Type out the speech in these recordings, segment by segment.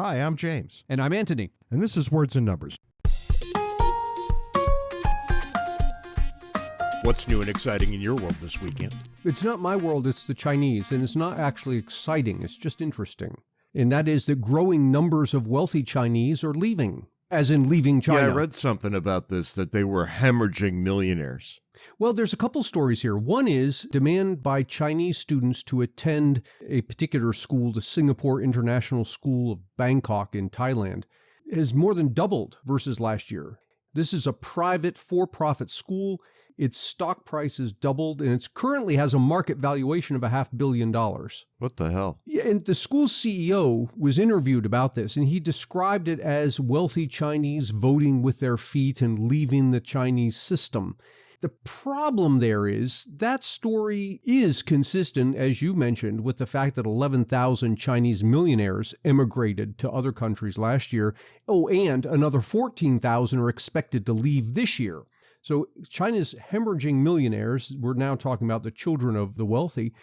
Hi, I'm James. And I'm Antony. And this is Words and Numbers. What's new and exciting in your world this weekend? It's not my world, it's the Chinese, and it's not actually exciting, it's just interesting. And that is that growing numbers of wealthy Chinese are leaving, as in leaving China. Yeah, I read something about this, that they were hemorrhaging millionaires. Well, there's a couple stories here. One is demand by Chinese students to attend a particular school, the Singapore International School of Bangkok in Thailand, has more than doubled versus last year. This is a private for-profit school. Its stock price has doubled, and it currently has a market valuation of $500 million. What the hell? Yeah, and the school's CEO was interviewed about this, and he described it as wealthy Chinese voting with their feet and leaving the Chinese system. The problem there is that story is consistent, as you mentioned, with the fact that 11,000 Chinese millionaires emigrated to other countries last year. Oh, and another 14,000 are expected to leave this year. So China's hemorrhaging millionaires, we're now talking about the children of the wealthy.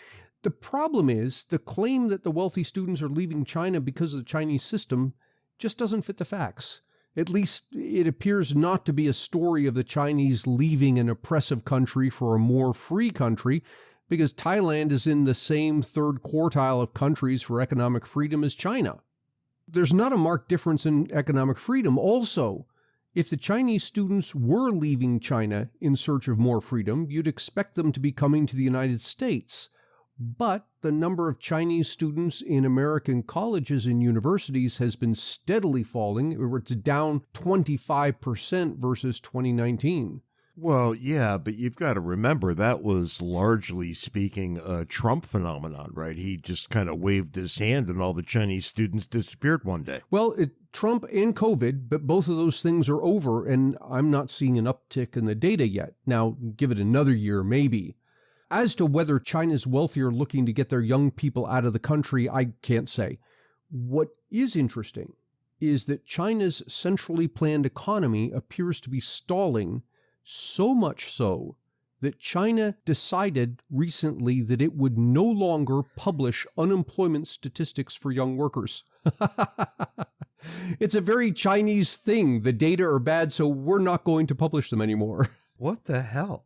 The problem is the claim that the wealthy students are leaving China because of the Chinese system just doesn't fit the facts. At least it appears not to be a story of the Chinese leaving an oppressive country for a more free country, because Thailand is in the same third quartile of countries for economic freedom as China. There's not a marked difference in economic freedom. Also, if the Chinese students were leaving China in search of more freedom, you'd expect them to be coming to the United States. But the number of Chinese students in American colleges and universities has been steadily falling. It's down 25% versus 2019. Well, yeah, but you've got to remember that was largely speaking a Trump phenomenon, right? He just kind of waved his hand and all the Chinese students disappeared one day. Well, Trump and COVID, but both of those things are over, and I'm not seeing an uptick in the data yet. Now, give it another year, maybe. As to whether China's wealthy are looking to get their young people out of the country, I can't say. What is interesting is that China's centrally planned economy appears to be stalling, so much so that China decided recently that it would no longer publish unemployment statistics for young workers. It's a very Chinese thing. The data are bad, so we're not going to publish them anymore. What the hell?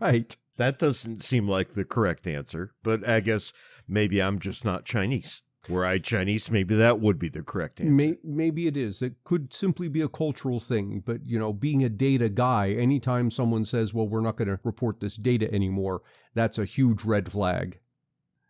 Right. That doesn't seem like the correct answer, but I guess maybe I'm just not Chinese. Were I Chinese, maybe that would be the correct answer. Maybe it is. It could simply be a cultural thing, but, being a data guy, anytime someone says, well, we're not going to report this data anymore, that's a huge red flag.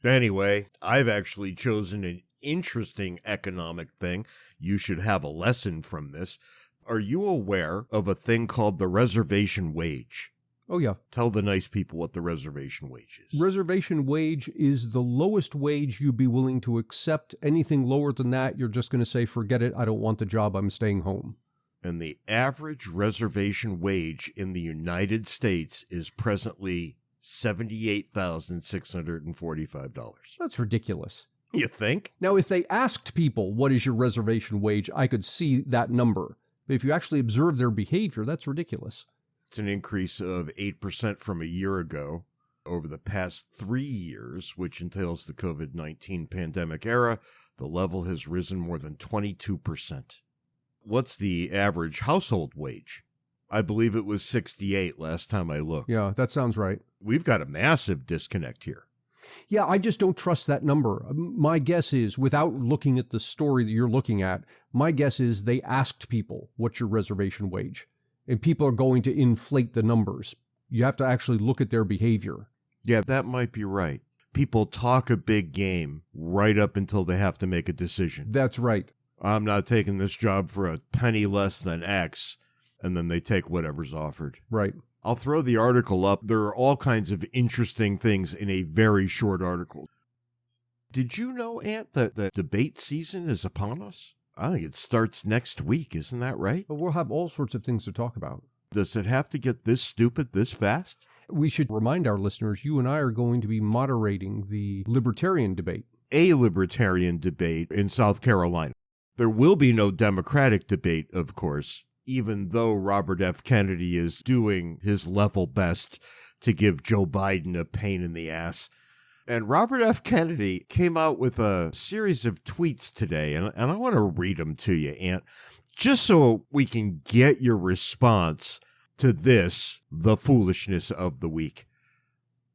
Anyway, I've actually chosen an interesting economic thing. You should have a lesson from this. Are you aware of a thing called the reservation wage? Oh, yeah. Tell the nice people what the reservation wage is. Reservation wage is the lowest wage you'd be willing to accept. Anything lower than that, you're just going to say, forget it, I don't want the job, I'm staying home. And the average reservation wage in the United States is presently $78,645. That's ridiculous. You think? Now, if they asked people, what is your reservation wage, I could see that number. But if you actually observe their behavior, that's ridiculous. It's an increase of 8% from a year ago. Over the past 3 years, which entails the COVID-19 pandemic era, the level has risen more than 22%. What's the average household wage? I believe it was 68 last time I looked. Yeah, that sounds right. We've got a massive disconnect here. Yeah, I just don't trust that number. My guess is, without looking at the story that you're looking at, my guess is they asked people, what's your reservation wage? And people are going to inflate the numbers. You have to actually look at their behavior. Yeah, that might be right. People talk a big game right up until they have to make a decision. That's right. I'm not taking this job for a penny less than X, and then they take whatever's offered. Right. I'll throw the article up. There are all kinds of interesting things in a very short article. Did you know, Ant, that the debate season is upon us? I think it starts next week, isn't that right? But we'll have all sorts of things to talk about. Does it have to get this stupid this fast? We should remind our listeners, you and I are going to be moderating the libertarian debate. A libertarian debate in South Carolina. There will be no Democratic debate, of course, even though Robert F. Kennedy is doing his level best to give Joe Biden a pain in the ass. And Robert F. Kennedy came out with a series of tweets today, and I want to read them to you, Ant, just so we can get your response to this, the foolishness of the week.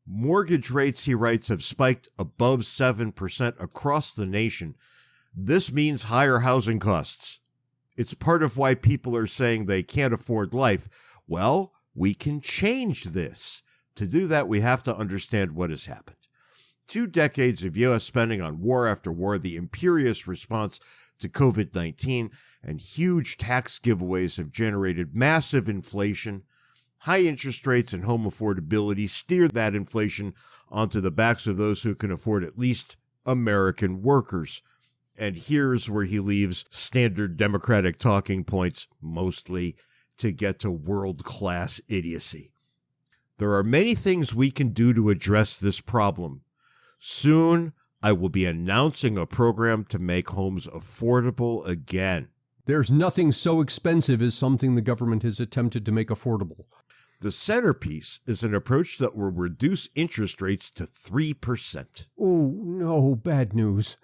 Mortgage rates, he writes, have spiked above 7% across the nation. This means higher housing costs. It's part of why people are saying they can't afford life. Well, we can change this. To do that, we have to understand what has happened. 2 decades of U.S. spending on war after war, the imperious response to COVID-19, and huge tax giveaways have generated massive inflation. High interest rates and home affordability steer that inflation onto the backs of those who can afford at least American workers. And here's where he leaves standard Democratic talking points, mostly, to get to world-class idiocy. There are many things we can do to address this problem. Soon, I will be announcing a program to make homes affordable again. There's nothing so expensive as something the government has attempted to make affordable. The centerpiece is an approach that will reduce interest rates to 3%. Oh, no, bad news.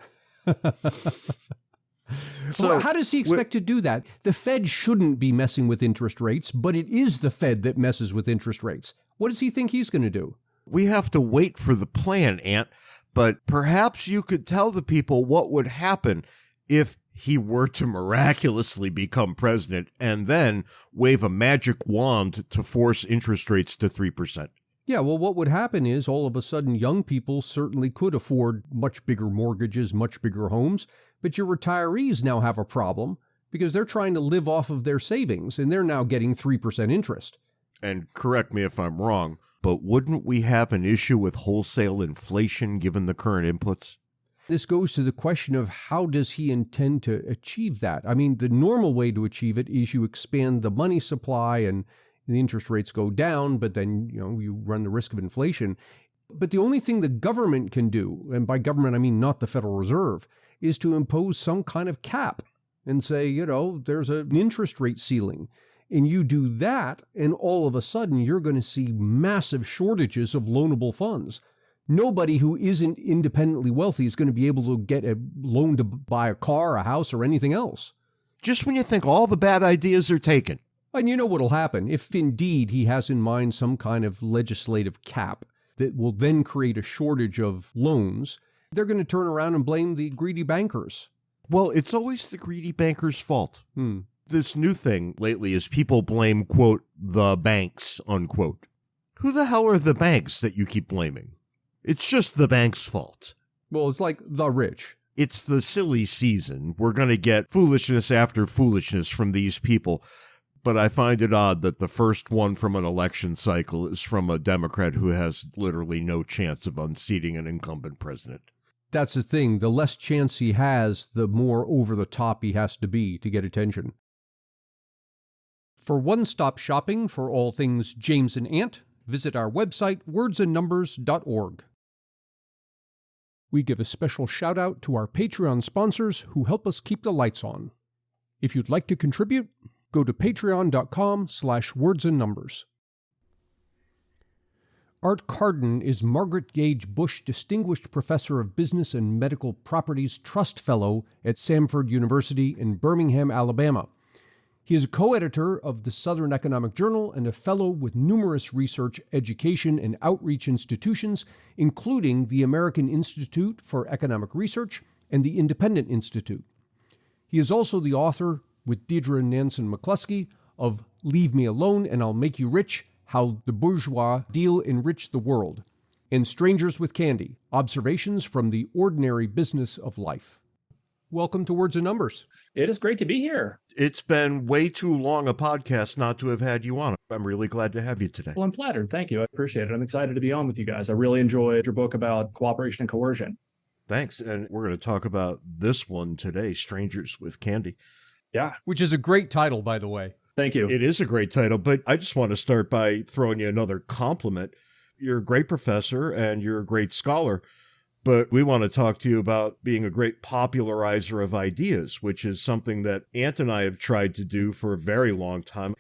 So how does he expect to do that? The Fed shouldn't be messing with interest rates, but it is the Fed that messes with interest rates. What does he think he's going to do? We have to wait for the plan, Ant, but perhaps you could tell the people what would happen if he were to miraculously become president and then wave a magic wand to force interest rates to 3%. Yeah, well, what would happen is all of a sudden young people certainly could afford much bigger mortgages, much bigger homes, but your retirees now have a problem because they're trying to live off of their savings and they're now getting 3% interest. And correct me if I'm wrong, but wouldn't we have an issue with wholesale inflation given the current inputs? This goes to the question of how does he intend to achieve that? I mean, the normal way to achieve it is you expand the money supply and the interest rates go down, but then, you run the risk of inflation. But the only thing the government can do, and by government I mean not the Federal Reserve, is to impose some kind of cap and say, there's an interest rate ceiling. And you do that, and all of a sudden you're going to see massive shortages of loanable funds. Nobody who isn't independently wealthy is going to be able to get a loan to buy a car, a house, or anything else. Just when you think all the bad ideas are taken. And you know what'll happen if indeed he has in mind some kind of legislative cap that will then create a shortage of loans. They're going to turn around and blame the greedy bankers. Well, it's always the greedy bankers' fault. This new thing lately is people blame, quote, the banks, unquote. Who the hell are the banks that you keep blaming? It's just the bank's fault. Well, it's like the rich. It's the silly season. We're going to get foolishness after foolishness from these people. But I find it odd that the first one from an election cycle is from a Democrat who has literally no chance of unseating an incumbent president. That's the thing. The less chance he has, the more over the top he has to be to get attention. For one-stop shopping for all things James and Ant, visit our website, wordsandnumbers.org. We give a special shout-out to our Patreon sponsors who help us keep the lights on. If you'd like to contribute, go to patreon.com/wordsandnumbers. Art Carden is Margaret Gage Bush Distinguished Professor of Business and Medical Properties Trust Fellow at Samford University in Birmingham, Alabama. He is a co-editor of the Southern Economic Journal and a fellow with numerous research, education, and outreach institutions, including the American Institute for Economic Research and the Independent Institute. He is also the author, with Deirdre Nansen McCluskey, of Leave Me Alone and I'll Make You Rich, How the Bourgeois Deal Enrich the World, and Strangers with Candy, Observations from the Ordinary Business of Life. Welcome to Words and Numbers. It is great to be here. It's been way too long a podcast not to have had you on. I'm really glad to have you today. Well, I'm flattered. Thank you. I appreciate it. I'm excited to be on with you guys. I really enjoyed your book about cooperation and coercion. Thanks. And we're going to talk about this one today, Strangers with Candy. Yeah. Which is a great title, by the way. Thank you. It is a great title, but I just want to start by throwing you another compliment. You're a great professor and you're a great scholar, but we want to talk to you about being a great popularizer of ideas, which is something that Ant and I have tried to do for a very long time.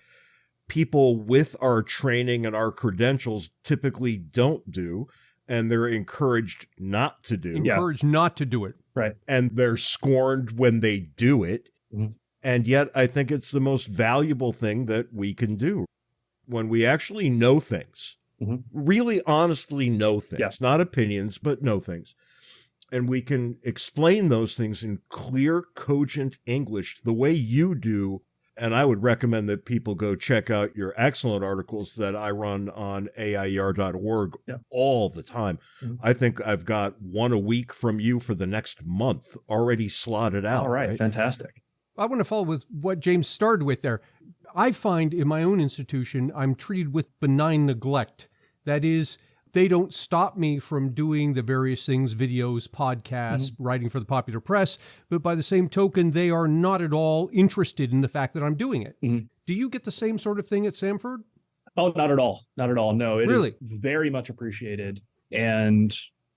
People with our training and our credentials typically don't do. and they're encouraged not to do. Encouraged not to do it. Right. And they're scorned when they do it. Mhm. And yet I think it's the most valuable thing that we can do when we actually know things, really honestly know things, not opinions, but know things. And we can explain those things in clear, cogent English the way you do. And I would recommend that people go check out your excellent articles that I run on aier.org all the time. I think I've got one a week from you for the next month already slotted out. All right. Fantastic. I want to follow with what James started with there. I find in my own institution, I'm treated with benign neglect. That is, they don't stop me from doing the various things, videos, podcasts, writing for the popular press, but by the same token, they are not at all interested in the fact that I'm doing it. Do you get the same sort of thing at Samford? Oh, not at all. Not at all. No, it is very much appreciated and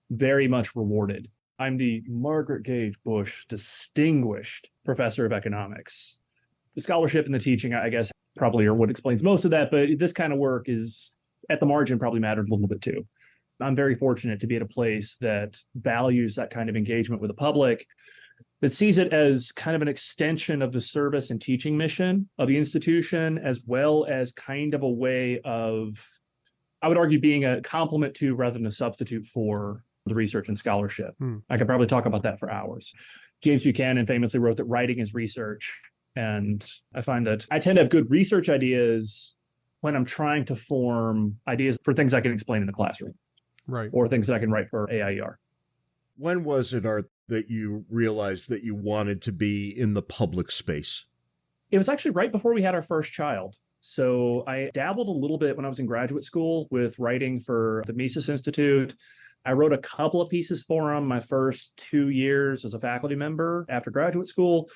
very much rewarded. I'm the Margaret Gage Bush Distinguished Professor of Economics. The scholarship and the teaching, I guess, probably are what explains most of that, but this kind of work is at the margin probably matters a little bit too. I'm very fortunate to be at a place that values that kind of engagement with the public, that sees it as kind of an extension of the service and teaching mission of the institution, as well as kind of a way of, I would argue, being a complement to rather than a substitute for the research and scholarship. I could probably talk about that for hours. James Buchanan famously wrote that writing is research. And I find that I tend to have good research ideas when I'm trying to form ideas for things I can explain in the classroom. Right. Or things that I can write for AIER. When was it, Art, that you realized that you wanted to be in the public space? It was actually right before we had our first child. So I dabbled a little bit when I was in graduate school with writing for the Mises Institute. I wrote a couple of pieces for them my first 2 years as a faculty member after graduate school.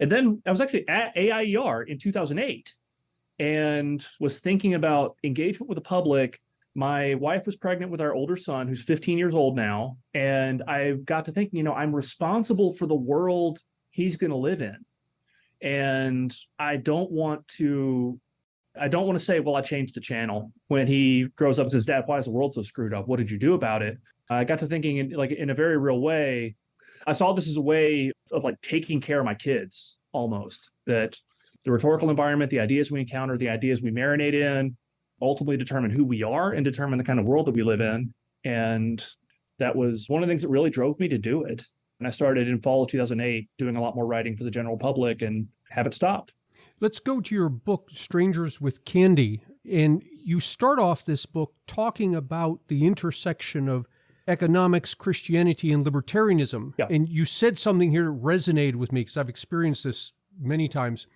And then I was actually at AIER in 2008 and was thinking about engagement with the public. My wife was pregnant with our older son, who's 15 years old now. And I got to thinking, I'm responsible for the world he's going to live in. And I don't want to say, well, I changed the channel. When he grows up and says, Dad, why is the world so screwed up? What did you do about it? I got to thinking in a very real way. I saw this as a way of taking care of my kids almost, that the rhetorical environment, the ideas we encounter, the ideas we marinate in, ultimately determine who we are and determine the kind of world that we live in. And that was one of the things that really drove me to do it. And I started in fall of 2008 doing a lot more writing for the general public and haven't stopped. Let's go to your book, Strangers with Candy. And you start off this book talking about the intersection of economics, Christianity, and libertarianism. Yeah. And you said something here that resonated with me because I've experienced this many times.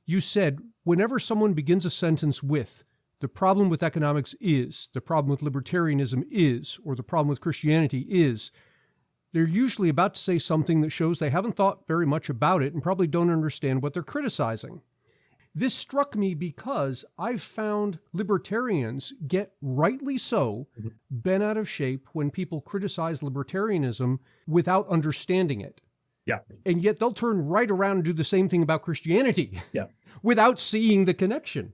You said, whenever someone begins a sentence with, the problem with economics is, the problem with libertarianism is, or the problem with Christianity is, they're usually about to say something that shows they haven't thought very much about it and probably don't understand what they're criticizing. This struck me because I've found libertarians get, rightly so, bent out of shape when people criticize libertarianism without understanding it. Yeah. And yet they'll turn right around and do the same thing about Christianity without seeing the connection.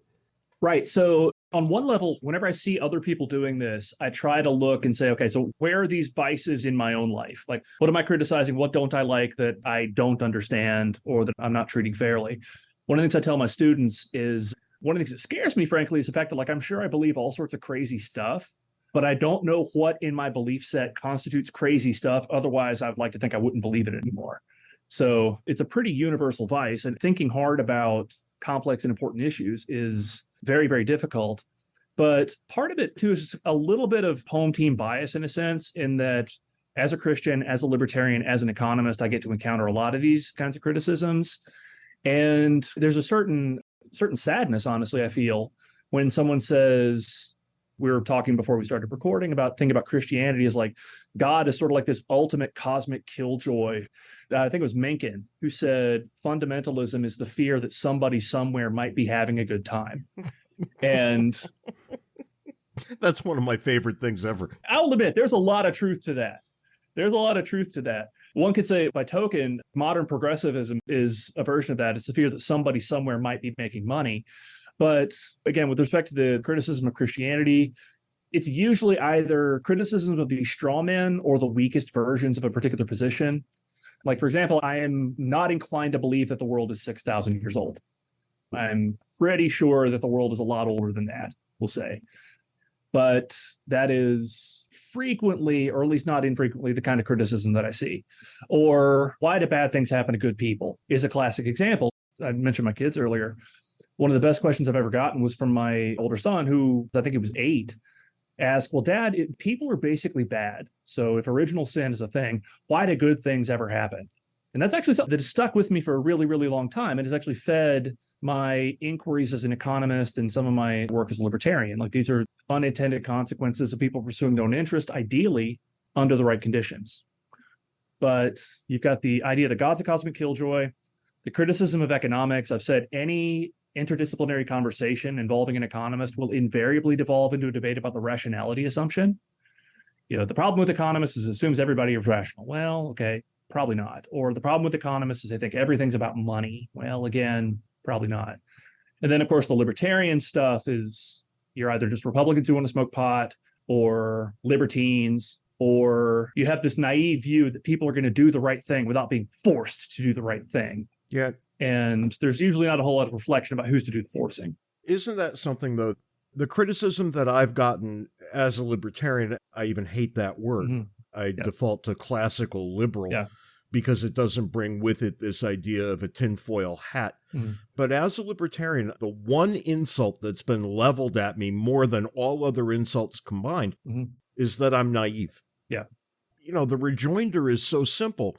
Right. So on one level, whenever I see other people doing this, I try to look and say, okay, so where are these vices in my own life? What am I criticizing? What don't I like that I don't understand or that I'm not treating fairly? One of the things I tell my students is, one of the things that scares me, frankly, is the fact that I'm sure I believe all sorts of crazy stuff, but I don't know what in my belief set constitutes crazy stuff. Otherwise, I'd like to think I wouldn't believe it anymore. So it's a pretty universal vice, and thinking hard about complex and important issues is very, very difficult. But part of it, too, is a little bit of home team bias in a sense, in that as a Christian, as a libertarian, as an economist, I get to encounter a lot of these kinds of criticisms. And there's a certain sadness, honestly, I feel, when someone says, we were talking before we started recording about thinking about Christianity as God is sort of like this ultimate cosmic killjoy. I think it was Mencken who said fundamentalism is the fear that somebody somewhere might be having a good time. And that's one of my favorite things ever. I'll admit, there's a lot of truth to that. One could say, by token, modern progressivism is a version of that. It's the fear that somebody somewhere might be making money. But again, with respect to the criticism of Christianity, It's usually either criticism of the straw men or the weakest versions of a particular position. Like, for example, I am not inclined to believe that the world is 6,000 years old. I'm pretty sure that the world is a lot older than that, we'll say. But that is frequently, or at least not infrequently, the kind of criticism that I see. Or why do bad things happen to good people is a classic example. I mentioned my kids earlier. One of the best questions I've ever gotten was from my older son, who I think he was 8, asked, well, Dad, people are basically bad. So if original sin is a thing, why do good things ever happen? And that's actually something that has stuck with me for a really, really long time. It has actually fed my inquiries as an economist and some of my work as a libertarian. Like, these are unintended consequences of people pursuing their own interest, ideally under the right conditions. But you've got the idea that God's a cosmic killjoy, the criticism of economics. I've said any interdisciplinary conversation involving an economist will invariably devolve into a debate about the rationality assumption. The problem with economists is it assumes everybody is rational. Well, okay, probably not. Or the problem with economists is they think everything's about money. Well, again, probably not. And then, of course, the libertarian stuff is you're either just Republicans who want to smoke pot or libertines, or you have this naive view that people are going to do the right thing without being forced to do the right thing. Yeah. And there's usually not a whole lot of reflection about who's to do the forcing. Isn't that something, though? The criticism that I've gotten as a libertarian, I even hate that word. Mm-hmm. I default to classical liberal because it doesn't bring with it this idea of a tinfoil hat. Mm-hmm. But as a libertarian, the one insult that's been leveled at me more than all other insults combined is that I'm naive. Yeah. The rejoinder is so simple.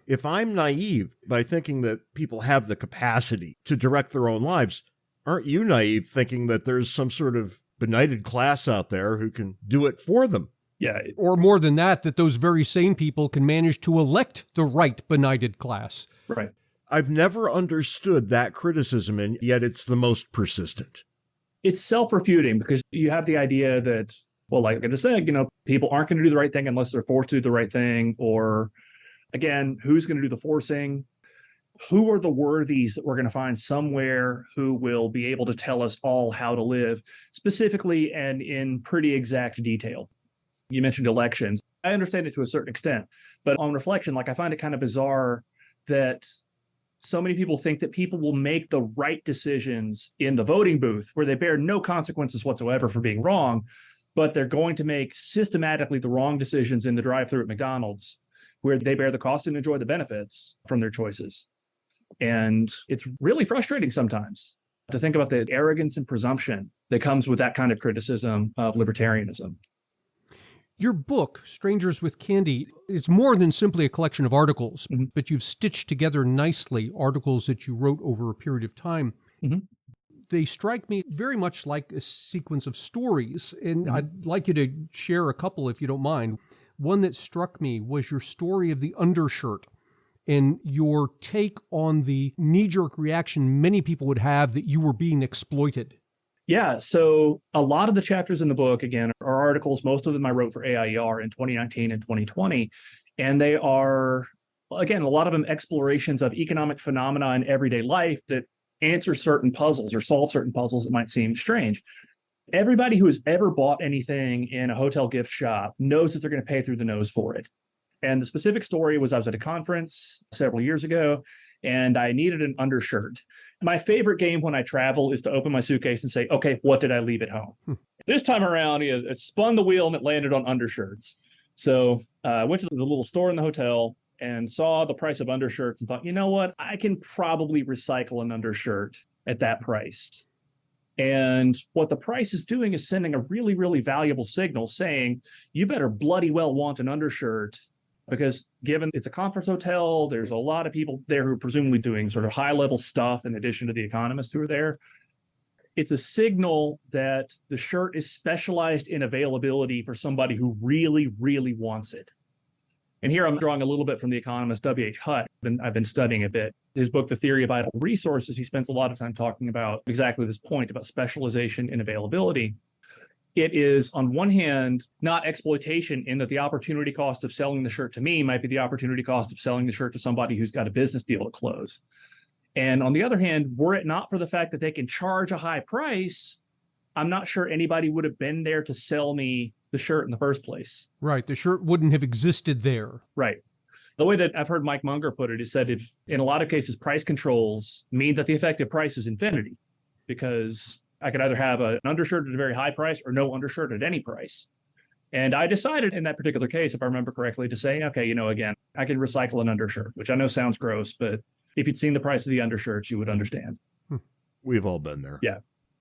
If I'm naive by thinking that people have the capacity to direct their own lives, aren't you naive thinking that there's some sort of benighted class out there who can do it for them? Yeah. Or more than that those very same people can manage to elect the right benighted class. Right. I've never understood that criticism, and yet it's the most persistent. It's self-refuting because you have the idea that, well, like I just said, people aren't going to do the right thing unless they're forced to do the right thing. Or again, who's going to do the forcing? Who are the worthies that we're going to find somewhere who will be able to tell us all how to live specifically and in pretty exact detail? You mentioned elections. I understand it to a certain extent, but on reflection, I find it kind of bizarre that so many people think that people will make the right decisions in the voting booth where they bear no consequences whatsoever for being wrong, but they're going to make systematically the wrong decisions in the drive-thru at McDonald's where they bear the cost and enjoy the benefits from their choices. And it's really frustrating sometimes to think about the arrogance and presumption that comes with that kind of criticism of libertarianism. Your book, Strangers with Candy, is more than simply a collection of articles, but you've stitched together nicely articles that you wrote over a period of time. Mm-hmm. They strike me very much like a sequence of stories, and I'd like you to share a couple if you don't mind. One that struck me was your story of the undershirt and your take on the knee-jerk reaction many people would have that you were being exploited. Yeah, so a lot of the chapters in the book, again, are articles. Most of them I wrote for AIER in 2019 and 2020. And they are, again, a lot of them explorations of economic phenomena in everyday life that answer certain puzzles or solve certain puzzles that might seem strange. Everybody who has ever bought anything in a hotel gift shop knows that they're going to pay through the nose for it. And the specific story was I was at a conference several years ago, and I needed an undershirt. My favorite game when I travel is to open my suitcase and say, okay, what did I leave at home? This time around, it spun the wheel and it landed on undershirts. So I went to the little store in the hotel and saw the price of undershirts and thought, you know what? I can probably recycle an undershirt at that price. And what the price is doing is sending a really, really valuable signal saying, you better bloody well want an undershirt. Because given it's a conference hotel, there's a lot of people there who are presumably doing sort of high-level stuff in addition to the economists who are there. It's a signal that the shirt is specialized in availability for somebody who really, really wants it. And here I'm drawing a little bit from the economist W.H. Hutt. I've been studying a bit. His book, The Theory of Idle Resources, he spends a lot of time talking about exactly this point about specialization in availability. It is, on one hand, not exploitation in that the opportunity cost of selling the shirt to me might be the opportunity cost of selling the shirt to somebody who's got a business deal to close. And on the other hand, were it not for the fact that they can charge a high price, I'm not sure anybody would have been there to sell me the shirt in the first place. Right. The shirt wouldn't have existed there. Right. The way that I've heard Mike Munger put it is said if in a lot of cases, price controls mean that the effective price is infinity, because I could either have an undershirt at a very high price or no undershirt at any price. And I decided in that particular case, if I remember correctly, to say, okay, again, I can recycle an undershirt, which I know sounds gross, but if you'd seen the price of the undershirts, you would understand. We've all been there. Yeah.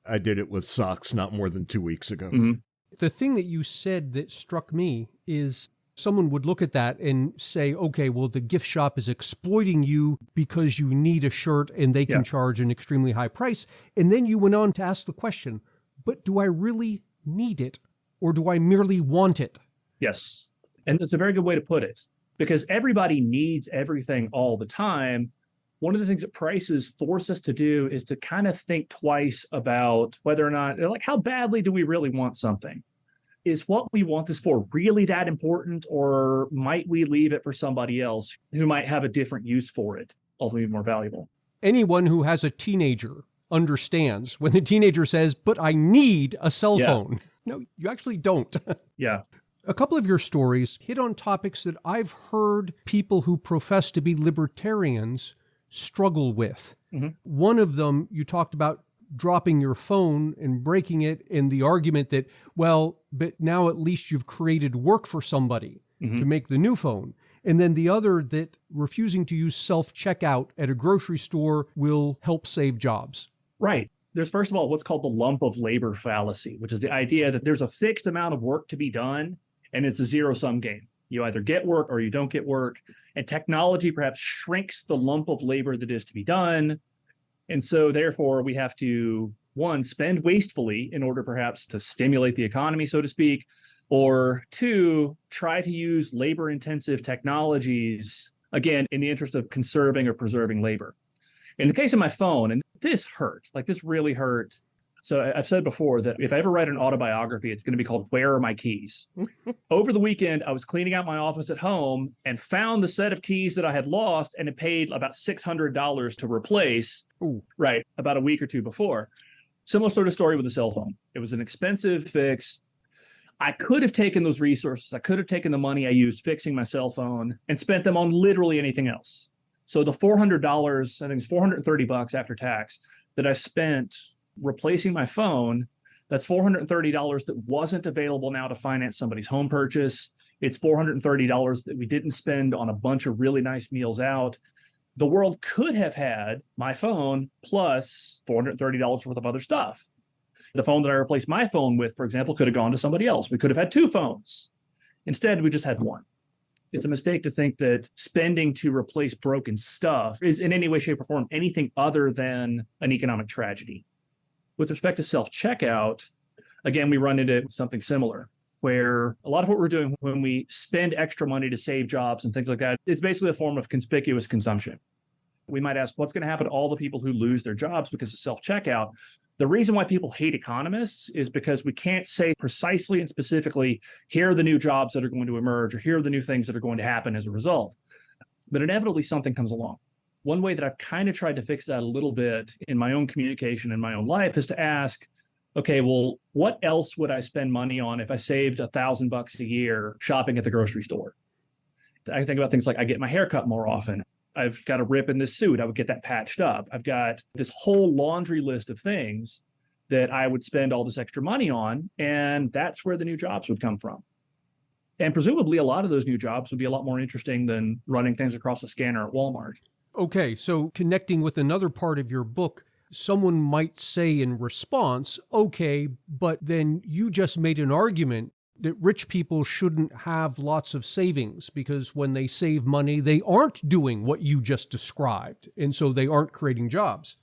I did it with socks not more than 2 weeks ago. Mm-hmm. The thing that you said that struck me is someone would look at that and say, okay, well, the gift shop is exploiting you because you need a shirt and they can charge an extremely high price. And then you went on to ask the question, but do I really need it or do I merely want it? Yes. And that's a very good way to put it, because everybody needs everything all the time. One of the things that prices force us to do is to kind of think twice about whether or not, like, how badly do we really want something? Is what we want this for really that important, or might we leave it for somebody else who might have a different use for it, ultimately more valuable? Anyone who has a teenager understands when the teenager says, but I need a cell phone. No, you actually don't. Yeah. A couple of your stories hit on topics that I've heard people who profess to be libertarians struggle with. Mm-hmm. One of them, you talked about dropping your phone and breaking it, and the argument that, well, but now at least you've created work for somebody to make the new phone. And then the other, that refusing to use self-checkout at a grocery store will help save jobs. Right. There's, first of all, what's called the lump of labor fallacy, which is the idea that there's a fixed amount of work to be done, and it's a zero-sum game. You either get work or you don't get work. And technology perhaps shrinks the lump of labor that is to be done. And so therefore, we have to, one, spend wastefully in order perhaps to stimulate the economy, so to speak, or two, try to use labor-intensive technologies, again, in the interest of conserving or preserving labor. In the case of my phone, and this hurt, like this really hurt. So I've said before that if I ever write an autobiography, it's going to be called Where Are My Keys? Over the weekend, I was cleaning out my office at home and found the set of keys that I had lost and had paid about $600 to replace, right, about a week or two before. Similar sort of story with a cell phone. It was an expensive fix. I could have taken those resources. I could have taken the money I used fixing my cell phone and spent them on literally anything else. So the $400, I think it's $430 after tax that I spent replacing my phone, that's $430 that wasn't available now to finance somebody's home purchase. It's $430 that we didn't spend on a bunch of really nice meals out. The world could have had my phone plus $430 worth of other stuff. The phone that I replaced my phone with, for example, could have gone to somebody else. We could have had two phones. Instead, we just had one. It's a mistake to think that spending to replace broken stuff is in any way, shape, or form anything other than an economic tragedy. With respect to self-checkout, again, we run into something similar, where a lot of what we're doing when we spend extra money to save jobs and things like that, it's basically a form of conspicuous consumption. We might ask, what's going to happen to all the people who lose their jobs because of self-checkout? The reason why people hate economists is because we can't say precisely and specifically, here are the new jobs that are going to emerge, or here are the new things that are going to happen as a result. But inevitably, something comes along. One way that I've kind of tried to fix that a little bit in my own communication in my own life is to ask, okay, well, what else would I spend money on if I saved $1,000 a year shopping at the grocery store? I think about things like I get my hair cut more often. I've got a rip in this suit. I would get that patched up. I've got this whole laundry list of things that I would spend all this extra money on. And that's where the new jobs would come from. And presumably a lot of those new jobs would be a lot more interesting than running things across the scanner at Walmart. Okay, so connecting with another part of your book, someone might say in response, okay, but then you just made an argument that rich people shouldn't have lots of savings because when they save money, they aren't doing what you just described. And so they aren't creating jobs.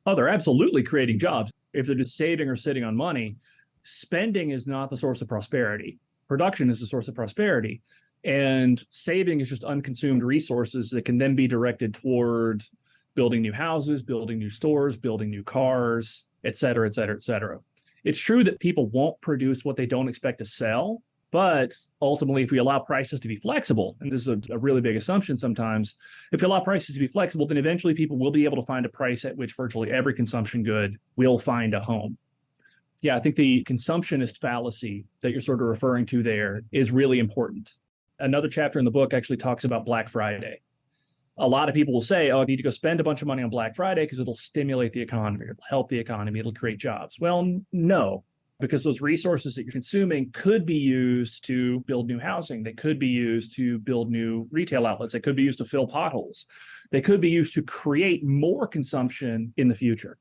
Oh, they're absolutely creating jobs. If they're just saving or sitting on money, spending is not the source of prosperity. Production is the source of prosperity. And saving is just unconsumed resources that can then be directed toward building new houses, building new stores, building new cars, et cetera, et cetera, et cetera. It's true that people won't produce what they don't expect to sell, but ultimately, if we allow prices to be flexible, and this is a really big assumption sometimes, if we allow prices to be flexible, then eventually people will be able to find a price at which virtually every consumption good will find a home. Yeah, I think the consumptionist fallacy that you're sort of referring to there is really important. Another chapter in the book actually talks about Black Friday. A lot of people will say, oh, I need to go spend a bunch of money on Black Friday because it'll stimulate the economy, it'll help the economy, it'll create jobs. Well, no, because those resources that you're consuming could be used to build new housing. They could be used to build new retail outlets. They could be used to fill potholes. They could be used to create more consumption in the future.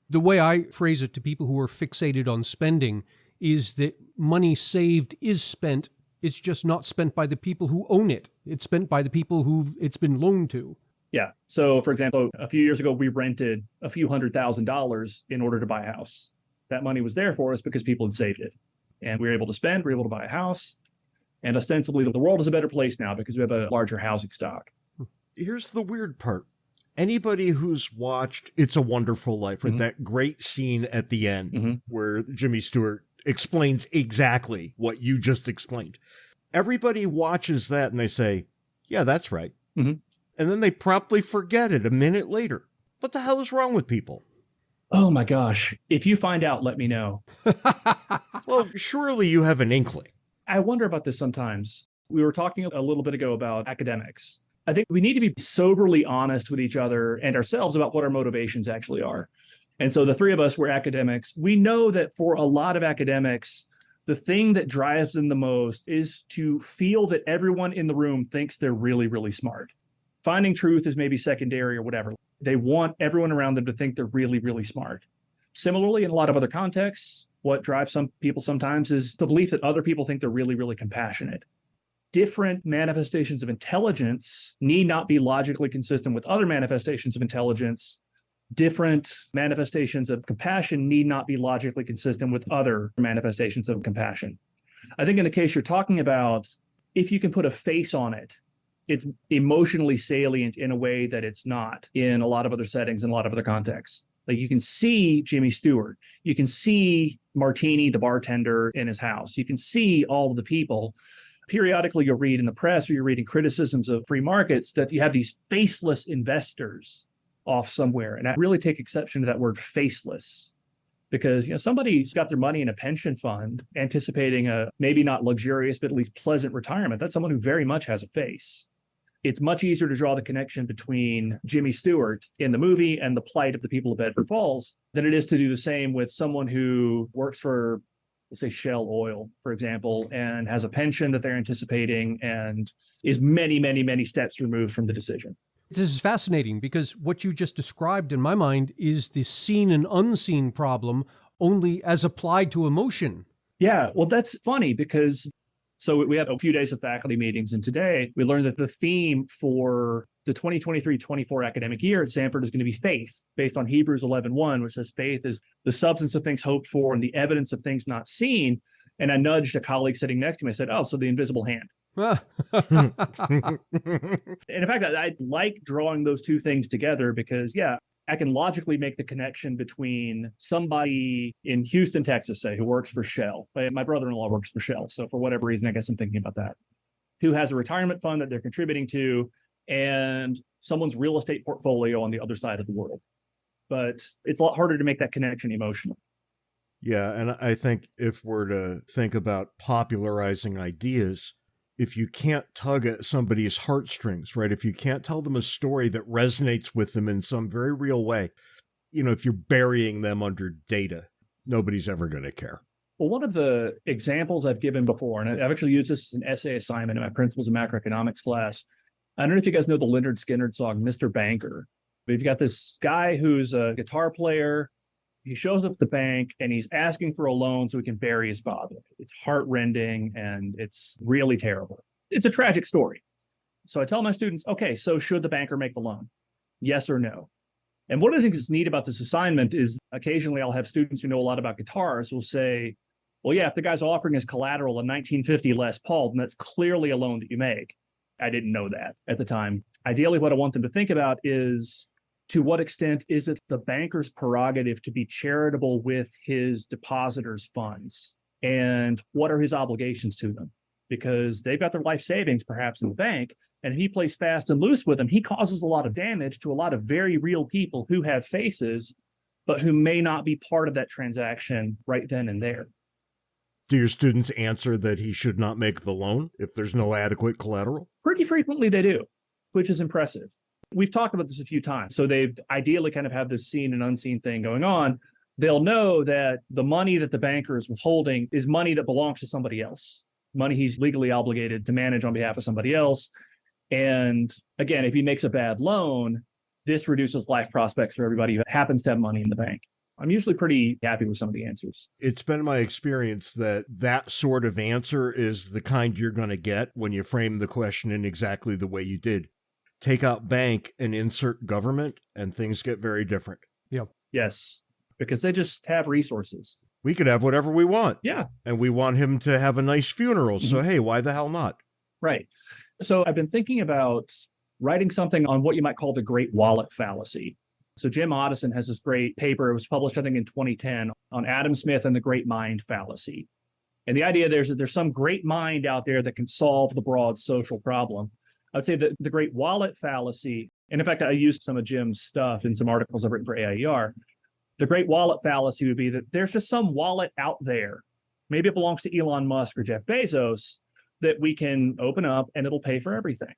The way I phrase it to people who are fixated on spending is that money saved is spent. It's just not spent by the people who own it. It's spent by the people who it's been loaned to. Yeah. So, for example, a few years ago, we rented a few $100,000 in order to buy a house. That money was there for us because people had saved it. And we were able to spend, we were able to buy a house. And ostensibly, the world is a better place now because we have a larger housing stock. Here's the weird part. Anybody who's watched It's a Wonderful Life, right, that great scene at the end where Jimmy Stewart explains exactly what you just explained. Everybody watches that and they say, yeah, that's right. And then they promptly forget it a minute later. What the hell is wrong with people? Oh my gosh. If you find out, let me know. Well, surely you have an inkling. I wonder about this sometimes. We were talking a little bit ago about academics. I think we need to be soberly honest with each other and ourselves about what our motivations actually are. And so the three of us were academics. We know that for a lot of academics, the thing that drives them the most is to feel that everyone in the room thinks they're really, really smart. Finding truth is maybe secondary or whatever. They want everyone around them to think they're really, really smart. Similarly, in a lot of other contexts, what drives some people sometimes is the belief that other people think they're really, really compassionate. Different manifestations of intelligence need not be logically consistent with other manifestations of intelligence. Different manifestations of compassion need not be logically consistent with other manifestations of compassion. I think in the case you're talking about, if you can put a face on it, it's emotionally salient in a way that it's not in a lot of other settings and a lot of other contexts. Like you can see Jimmy Stewart, you can see Martini, the bartender in his house, you can see all of the people. Periodically, you'll read in the press or you're reading criticisms of free markets that you have these faceless investors off somewhere. And I really take exception to that word faceless because, somebody's got their money in a pension fund anticipating a maybe not luxurious, but at least pleasant retirement. That's someone who very much has a face. It's much easier to draw the connection between Jimmy Stewart in the movie and the plight of the people of Bedford Falls than it is to do the same with someone who works for, let's say, Shell Oil, for example, and has a pension that they're anticipating and is many, many, many steps removed from the decision. This is fascinating because what you just described in my mind is the seen and unseen problem only as applied to emotion. Yeah, well, that's funny because so we had a few days of faculty meetings, and today we learned that the theme for the 2023-24 academic year at Stanford is going to be faith, based on Hebrews 11:1, which says faith is the substance of things hoped for and the evidence of things not seen. And I nudged a colleague sitting next to me. I said, oh, so the invisible hand. And in fact, I like drawing those two things together because, yeah, I can logically make the connection between somebody in Houston, Texas, say, who works for Shell. My brother-in-law works for Shell. So for whatever reason, I guess I'm thinking about that. Who has a retirement fund that they're contributing to and someone's real estate portfolio on the other side of the world. But it's a lot harder to make that connection emotional. Yeah, and I think if we're to think about popularizing ideas, if you can't tug at somebody's heartstrings, right? If you can't tell them a story that resonates with them in some very real way, if you're burying them under data, nobody's ever going to care. Well, one of the examples I've given before, and I've actually used this as an essay assignment in my Principles of Macroeconomics class. I don't know if you guys know the Lynyrd Skynyrd song, Mr. Banker. But you've got this guy who's a guitar player. He shows up at the bank and he's asking for a loan so he can bury his father. It's heartrending and it's really terrible. It's a tragic story. So I tell my students, okay, so should the banker make the loan? Yes or no? And one of the things that's neat about this assignment is occasionally I'll have students who know a lot about guitars will say, well, yeah, if the guy's offering as collateral a 1950 Les Paul, then that's clearly a loan that you make. I didn't know that at the time. Ideally, what I want them to think about is, to what extent is it the banker's prerogative to be charitable with his depositors' funds? And what are his obligations to them? Because they've got their life savings perhaps in the bank, and if he plays fast and loose with them, he causes a lot of damage to a lot of very real people who have faces but who may not be part of that transaction right then and there. Do your students answer that he should not make the loan if there's no adequate collateral? Pretty frequently they do, which is impressive. We've talked about this a few times. So they've ideally kind of have this seen and unseen thing going on. They'll know that the money that the banker is withholding is money that belongs to somebody else, money he's legally obligated to manage on behalf of somebody else. And again, if he makes a bad loan, this reduces life prospects for everybody who happens to have money in the bank. I'm usually pretty happy with some of the answers. It's been my experience that sort of answer is the kind you're going to get when you frame the question in exactly the way you did. Take out bank and insert government, and things get very different. Yep. Yes, because they just have resources. We could have whatever we want. Yeah. And we want him to have a nice funeral. So, hey, why the hell not? Right. So I've been thinking about writing something on what you might call the great wallet fallacy. So Jim Otteson has this great paper. It was published, I think, in 2010 on Adam Smith and the great mind fallacy. And the idea there is that there's some great mind out there that can solve the broad social problem. I would say that the great wallet fallacy, and in fact, I used some of Jim's stuff in some articles I've written for AIER. The great wallet fallacy would be that there's just some wallet out there. Maybe it belongs to Elon Musk or Jeff Bezos that we can open up and it'll pay for everything.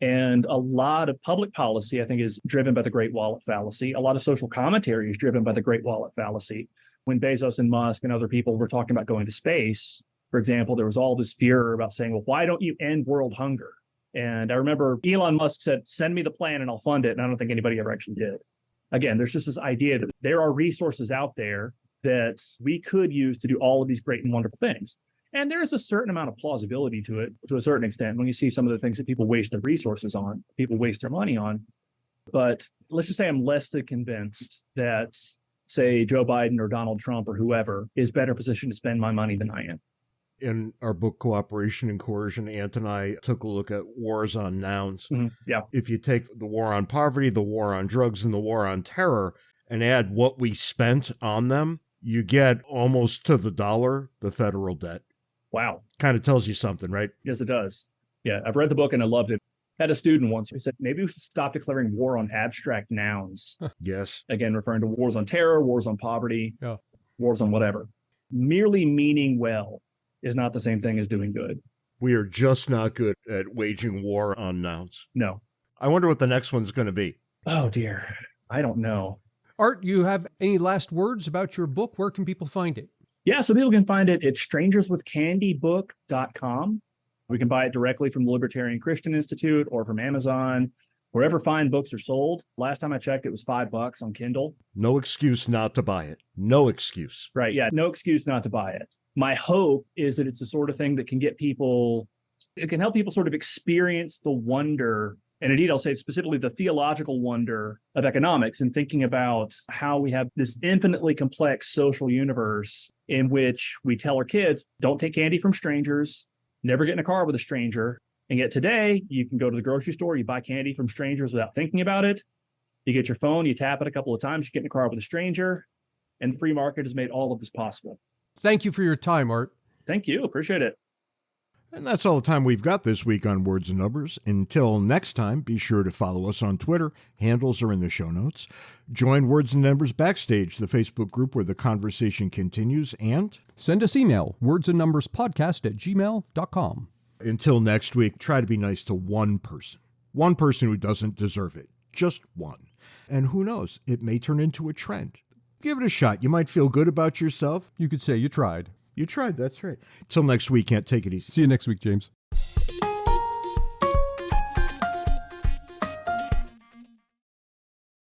And a lot of public policy, I think, is driven by the great wallet fallacy. A lot of social commentary is driven by the great wallet fallacy. When Bezos and Musk and other people were talking about going to space, for example, there was all this fear about saying, well, why don't you end world hunger? And I remember Elon Musk said, send me the plan and I'll fund it. And I don't think anybody ever actually did. Again, there's just this idea that there are resources out there that we could use to do all of these great and wonderful things. And there is a certain amount of plausibility to it, to a certain extent, when you see some of the things that people waste their resources on, people waste their money on. But let's just say I'm less than convinced that, say, Joe Biden or Donald Trump or whoever is better positioned to spend my money than I am. In our book, Cooperation and Coercion, Ant and I took a look at wars on nouns. Mm-hmm. Yeah. If you take the war on poverty, the war on drugs, and the war on terror, and add what we spent on them, you get almost to the dollar the federal debt. Wow. Kind of tells you something, right? Yes, it does. Yeah, I've read the book and I loved it. I had a student once who said, maybe we should stop declaring war on abstract nouns. Yes. Again, referring to wars on terror, wars on poverty, wars on whatever. Merely meaning well is not the same thing as doing good. We are just not good at waging war on nouns. No. I wonder what the next one's going to be. Oh, dear. I don't know. Art, you have any last words about your book? Where can people find it? Yeah, so people can find it at strangerswithcandybook.com. We can buy it directly from the Libertarian Christian Institute or from Amazon, wherever fine books are sold. Last time I checked, it was $5 on Kindle. No excuse not to buy it. No excuse. Right, yeah, no excuse not to buy it. My hope is that it's the sort of thing that can get people, it can help people sort of experience the wonder, and indeed I'll say specifically the theological wonder of economics and thinking about how we have this infinitely complex social universe in which we tell our kids, don't take candy from strangers, never get in a car with a stranger. And yet today, you can go to the grocery store, you buy candy from strangers without thinking about it. You get your phone, you tap it a couple of times, you get in a car with a stranger, and the free market has made all of this possible. Thank you for your time, Art. Thank you. Appreciate it. And that's all the time we've got this week on Words and Numbers. Until next time, be sure to follow us on Twitter. Handles are in the show notes. Join Words and Numbers Backstage, the Facebook group where the conversation continues, and send us email, wordsandnumberspodcast@gmail.com. Until next week, try to be nice to one person who doesn't deserve it. Just one. And who knows, it may turn into a trend. Give it a shot. You might feel good about yourself. You could say you tried. You tried, that's right. Till next week, can't take it easy. See you next week, James.